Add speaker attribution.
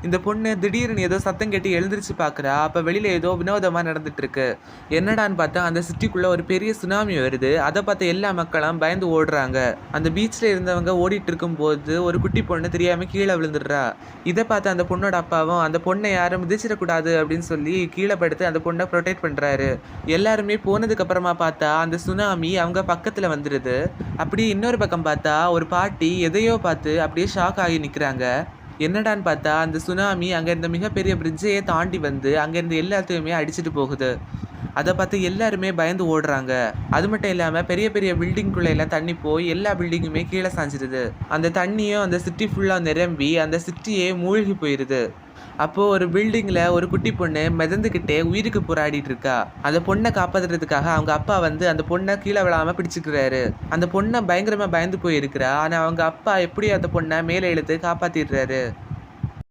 Speaker 1: இந்த பொண்ணு திடீர்னு ஏதோ சத்தம் கேட்டு எழுந்திருச்சு பார்க்குறா. அப்போ வெளியில் ஏதோ வினோதமாக நடந்துட்டு இருக்கு. என்னடான்னு பார்த்தா அந்த சிட்டிக்குள்ளே ஒரு பெரிய சுனாமி வருது. அதை பார்த்த எல்லா மக்களும் பயந்து ஓடுறாங்க. அந்த பீச்சில் இருந்தவங்க ஓடிட்டு இருக்கும்போது ஒரு குட்டி பொண்ணு தெரியாமல் கீழே விழுந்துடுறா. இதை பார்த்து அந்த பொண்ணோட அப்பாவும் அந்த பொண்ணை யாரும் மிதிச்சிடக்கூடாது அப்படின்னு சொல்லி கீழே படுத்து அந்த பொண்ணை ப்ரொடெக்ட் பண்ணுறாரு. எல்லாருமே போனதுக்கு அப்புறமா பார்த்தா அந்த சுனாமி அவங்க பக்கத்தில் வந்துடுது. அப்படி இன்னொரு பக்கம் பார்த்தா ஒரு பாட்டி எதையோ பார்த்து அப்படியே ஷாக் ஆகி நிற்கிறாங்க. என்னடான்னு பார்த்தா அந்த சுனாமி அங்கே இருந்த மிகப்பெரிய பிரிட்ஜையே தாண்டி வந்து அங்கேருந்து எல்லாத்தையுமே அடிச்சுட்டு போகுது. அதை பார்த்து எல்லாருமே பயந்து ஓடுறாங்க. அது மட்டும் இல்லாமல் பெரிய பெரிய பில்டிங்குள்ளே எல்லாம் தண்ணி போய் எல்லா பில்டிங்குமே கீழே சாஞ்சிடுது. அந்த தண்ணியும் அந்த சிட்டி ஃபுல்லாக நிரம்பி அந்த சிட்டியே மூழ்கி போயிடுது. அப்போ ஒரு பில்டிங்ல ஒரு குட்டி பொண்ணு மிதந்துக்கிட்டே உயிருக்கு போராடிட்டு இருக்கா. அந்த பொண்ணை காப்பாத்துறதுக்காக அவங்க அப்பா வந்து அந்த பொண்ணை கீழே விழாம பிடிச்சுக்கிறாரு. அந்த பொண்ணை பயங்கரமா பயந்து போயிருக்கிறா. ஆனா அவங்க அப்பா எப்படி அந்த பொண்ணை மேலே இழுத்து காப்பாத்திடுறாரு.